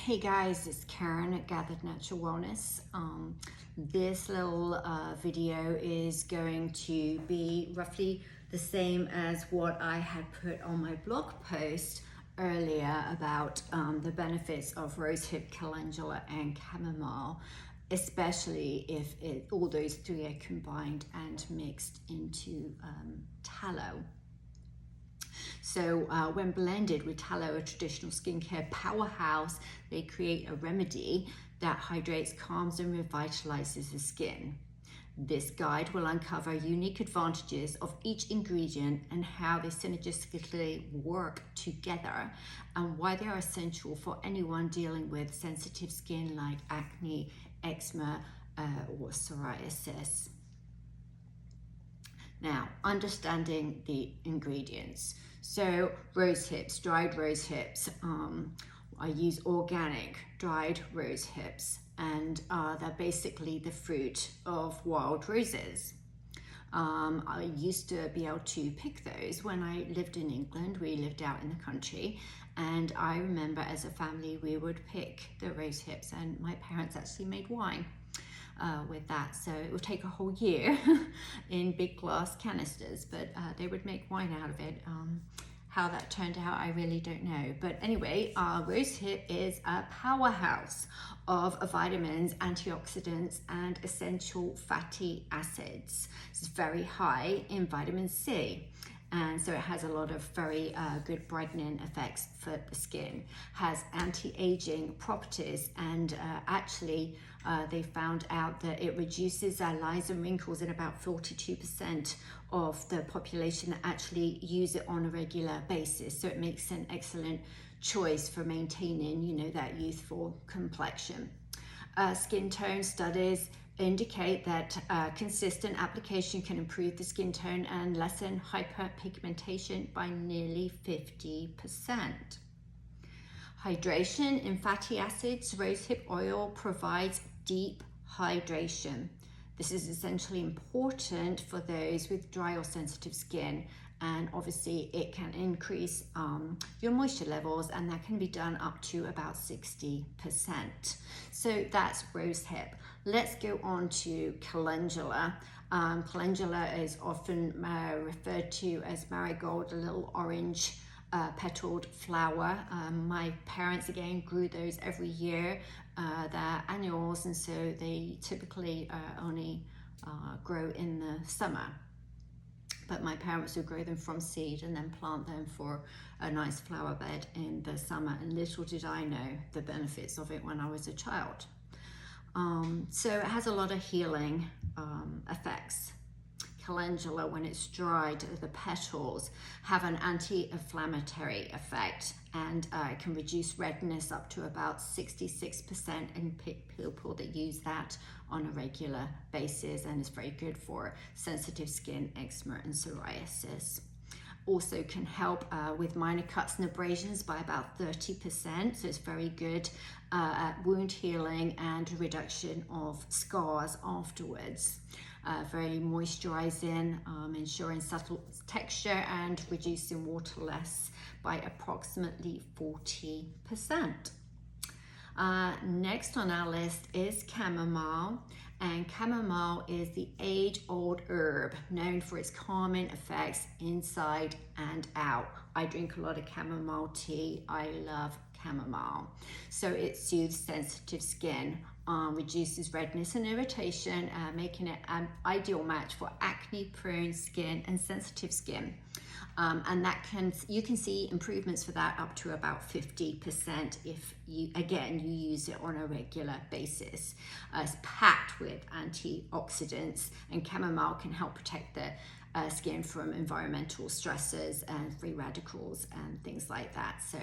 Hey guys, it's Karen at Gathered Natural Wellness. This little video is going to be roughly the same as what I had put on my blog post earlier about the benefits of RoseHip, Calendula and Chamomile, especially if all those three are combined and mixed into tallow. So when blended with tallow, a traditional skincare powerhouse, they create a remedy that hydrates, calms and revitalizes the skin. This guide will uncover unique advantages of each ingredient and how they synergistically work together and why they are essential for anyone dealing with sensitive skin like acne, eczema or psoriasis. Now, understanding the ingredients. So rose hips, dried rose hips. I use organic dried rose hips, and they're basically the fruit of wild roses. I used to be able to pick those when I lived in England. We lived out in the country, and I remember as a family we would pick the rose hips, and my parents actually made wine with that, so it would take a whole year in big glass canisters, but they would make wine out of it. How that turned out, I really don't know. But anyway, RoseHip is a powerhouse of vitamins, antioxidants, and essential fatty acids. It's very high in vitamin C. And so it has a lot of very good brightening effects for the skin, has anti-aging properties, and actually they found out that it reduces lines and wrinkles in about 42% of the population that actually use it on a regular basis. So it makes an excellent choice for maintaining, you know, that youthful complexion. Skin tone studies indicate that consistent application can improve the skin tone and lessen hyperpigmentation by nearly 50%. Hydration in fatty acids, rosehip oil provides deep hydration. This is essentially important for those with dry or sensitive skin, and obviously it can increase your moisture levels, and that can be done up to about 60%. So that's rosehip. Let's go on to calendula. Calendula is often referred to as marigold, a little orange petaled flower. My parents again grew those every year. They're annuals, and so they typically only grow in the summer. But my parents would grow them from seed and then plant them for a nice flower bed in the summer. And little did I know the benefits of it when I was a child. So it has a lot of healing effects. Calendula, when it's dried, the petals have an anti-inflammatory effect, and it can reduce redness up to about 66% in people that use that on a regular basis, and is very good for sensitive skin, eczema and psoriasis. Also can help with minor cuts and abrasions by about 30%, so it's very good at wound healing and reduction of scars afterwards. Very moisturizing, ensuring subtle texture and reducing water loss by approximately 40%. Next on our list is chamomile, and chamomile is the age-old herb known for its calming effects inside and out. I drink a lot of chamomile tea. I love chamomile. So it soothes sensitive skin, reduces redness and irritation, making it an ideal match for acne-prone skin and sensitive skin. And you can see improvements for that up to about 50% if you use it on a regular basis. It's packed with antioxidants, and chamomile can help protect the skin from environmental stressors and free radicals and things like that. So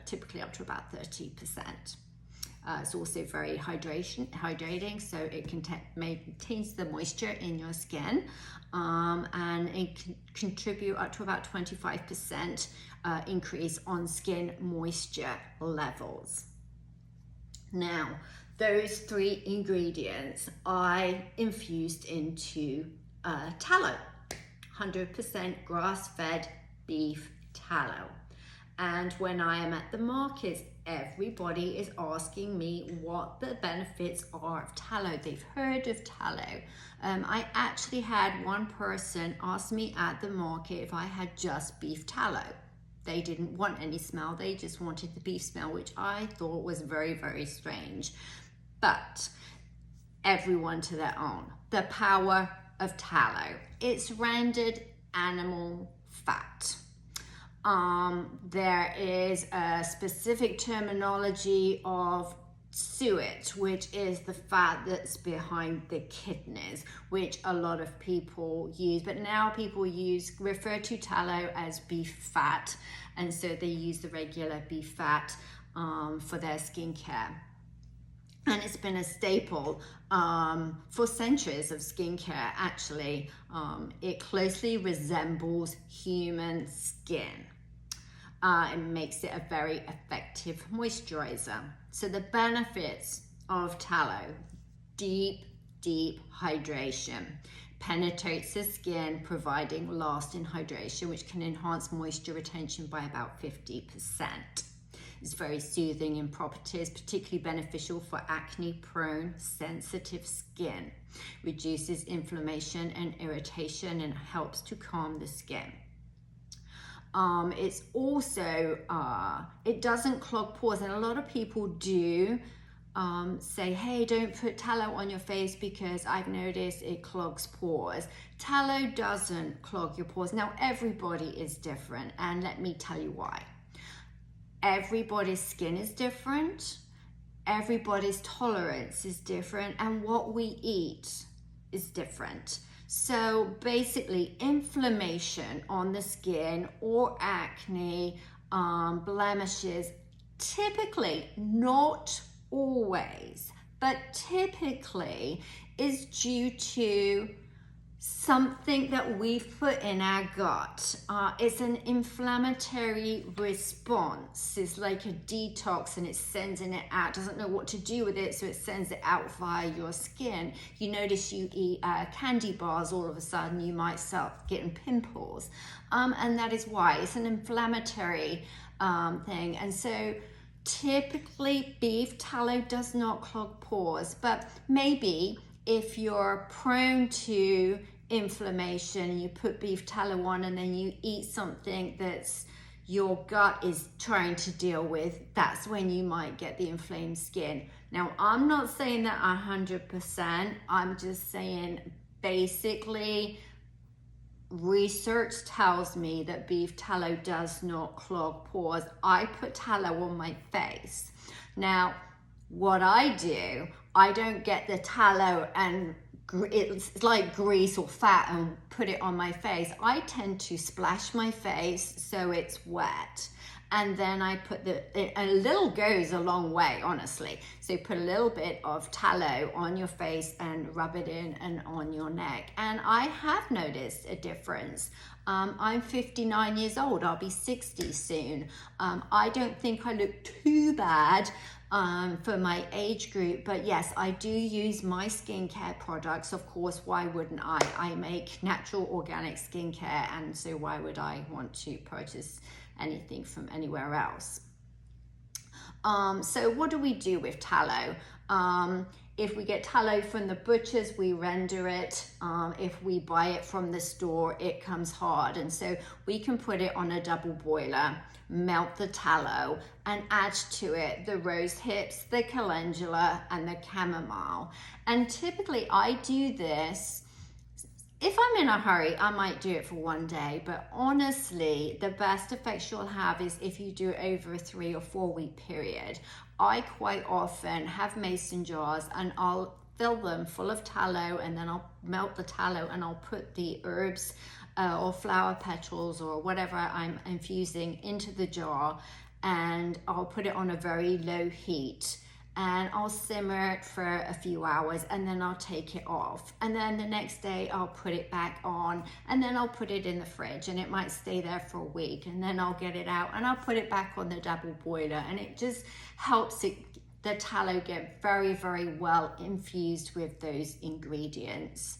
typically up to about 30%. It's also very hydrating, so it maintains the moisture in your skin, and it can contribute up to about 25% increase on skin moisture levels. Now, those three ingredients I infused into tallow, 100% grass-fed beef tallow. And when I am at the markets, everybody is asking me what the benefits are of tallow. They've heard of tallow. I actually had one person ask me at the market if I had just beef tallow. They didn't want any smell, they just wanted the beef smell, which I thought was very, very strange. But everyone to their own. The power of tallow. It's rendered animal fat. There is a specific terminology of suet, which is the fat that's behind the kidneys, which a lot of people use, but now people refer to tallow as beef fat, and so they use the regular beef fat for their skincare. And it's been a staple for centuries of skincare, actually. It closely resembles human skin. It makes it a very effective moisturizer. So the benefits of tallow: deep, deep hydration. Penetrates the skin, providing lasting hydration, which can enhance moisture retention by about 50%. It's very soothing in properties, particularly beneficial for acne-prone, sensitive skin. Reduces inflammation and irritation and helps to calm the skin. It's also, it doesn't clog pores, and a lot of people do say, hey, don't put tallow on your face because I've noticed it clogs pores. Tallow doesn't clog your pores. Now, everybody is different, and let me tell you why. Everybody's skin is different, everybody's tolerance is different, and what we eat is different. So basically, inflammation on the skin or acne, blemishes, typically, not always, but typically is due to something that we've put in our gut. It's an inflammatory response. It's like a detox, and it's sending it out. Doesn't know what to do with it, so it sends it out via your skin. You notice you eat candy bars, all of a sudden you might start getting pimples. And that is why. It's an inflammatory thing. And so typically beef tallow does not clog pores, but maybe if you're prone to inflammation, you put beef tallow on and then you eat something that's your gut is trying to deal with, that's when you might get the inflamed skin. Now, I'm not saying that 100%, I'm just saying basically research tells me that beef tallow does not clog pores. I put tallow on my face. Now, what I do, I don't get the tallow and it's like grease or fat and put it on my face. I tend to splash my face so it's wet, and then I put a little goes a long way, honestly. So put a little bit of tallow on your face and rub it in and on your neck. And I have noticed a difference. I'm 59 years old, I'll be 60 soon. I don't think I look too bad for my age group, but yes, I do use my skincare products. Of course, why wouldn't I? I make natural organic skincare, and so why would I want to purchase anything from anywhere else? So what do we do with tallow? If we get tallow from the butchers, we render it. If we buy it from the store, it comes hard. And so we can put it on a double boiler, melt the tallow, and add to it the rose hips, the calendula, and the chamomile. And typically I do this, if I'm in a hurry, I might do it for one day, but honestly, the best effects you'll have is if you do it over a 3 or 4 week period. I quite often have mason jars and I'll fill them full of tallow, and then I'll melt the tallow and I'll put the herbs or flower petals or whatever I'm infusing into the jar, and I'll put it on a very low heat. And I'll simmer it for a few hours, and then I'll take it off. And then the next day I'll put it back on, and then I'll put it in the fridge, and it might stay there for a week, and then I'll get it out and I'll put it back on the double boiler, and it just helps the tallow get very, very well infused with those ingredients.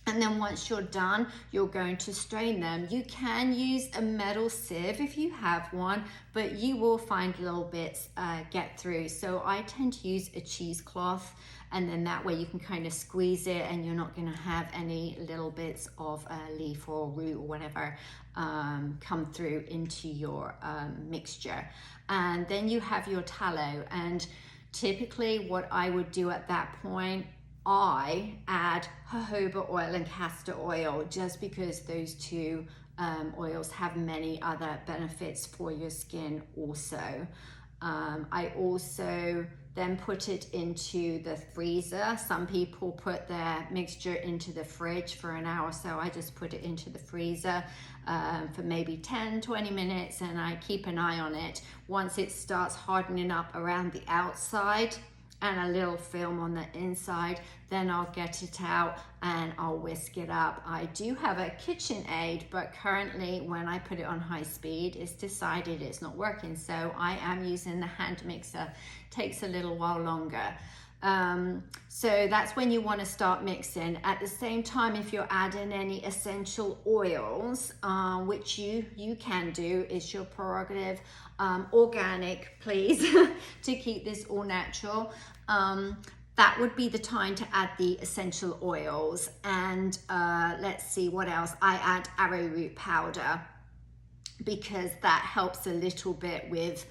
And then once you're done, you're going to strain them. You can use a metal sieve if you have one, but you will find little bits get through. So I tend to use a cheesecloth, and then that way you can kind of squeeze it and you're not gonna have any little bits of leaf or root or whatever come through into your mixture. And then you have your tallow, and typically what I would do at that point, I add jojoba oil and castor oil, just because those two oils have many other benefits for your skin also. I also then put it into the freezer. Some people put their mixture into the fridge for an hour, so I just put it into the freezer for maybe 10-20 minutes, and I keep an eye on it. Once it starts hardening up around the outside and a little film on the inside, then I'll get it out and I'll whisk it up. I do have a KitchenAid, but currently when I put it on high speed, it's decided it's not working. So I am using the hand mixer. Takes a little while longer. So that's when you want to start mixing. At the same time, if you're adding any essential oils, which you can do, it's your prerogative, organic please, to keep this all natural, that would be the time to add the essential oils. And let's see what else. I add arrowroot powder because that helps a little bit with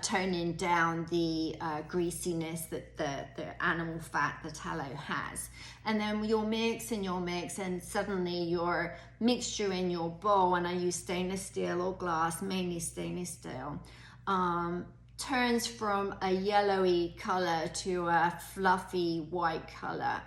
toning down the greasiness that the animal fat, the tallow, has. And then you'll mix and suddenly your mixture in your bowl, and I use stainless steel or glass, mainly stainless steel, turns from a yellowy color to a fluffy white color.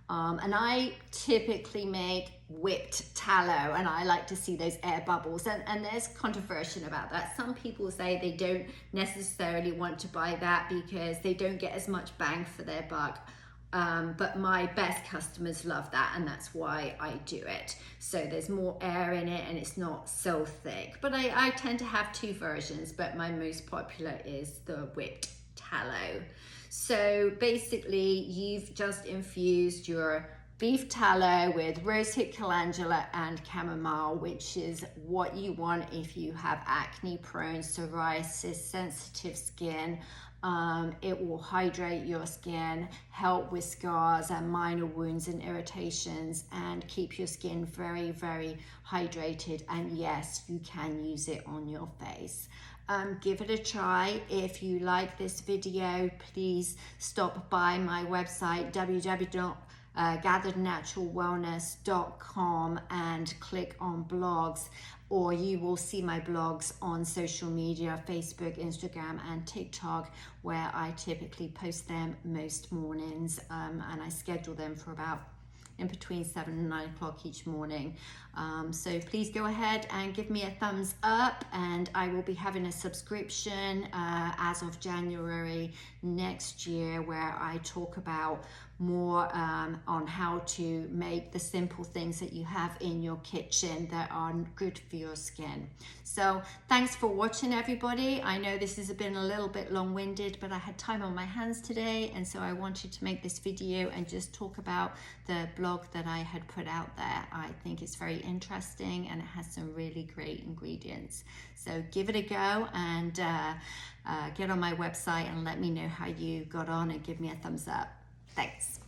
And I typically make whipped tallow, and I like to see those air bubbles, and there's controversy about that. Some people say they don't necessarily want to buy that because they don't get as much bang for their buck, but my best customers love that, and that's why I do it. So there's more air in it and it's not so thick, but I tend to have two versions, but my most popular is the whipped tallow. So basically you've just infused your beef tallow with rosehip, calendula and chamomile, which is what you want if you have acne prone, psoriasis, sensitive skin. It will hydrate your skin, help with scars and minor wounds and irritations, and keep your skin very, very hydrated. And yes, you can use it on your face. Give it a try. If you like this video, please stop by my website, www.gatherednaturalwellness.com, and click on blogs, or you will see my blogs on social media, Facebook, Instagram and TikTok, where I typically post them most mornings, and I schedule them for about in between 7 and 9 o'clock each morning. So please go ahead and give me a thumbs up, and I will be having a subscription as of January next year, where I talk about more on how to make the simple things that you have in your kitchen that are good for your skin. So thanks for watching, everybody. I know this has been a little bit long-winded, but I had time on my hands today, and so I wanted to make this video and just talk about the blog that I had put out there. I think it's very interesting and it has some really great ingredients. So give it a go and get on my website and let me know how you got on, and give me a thumbs up. Thanks.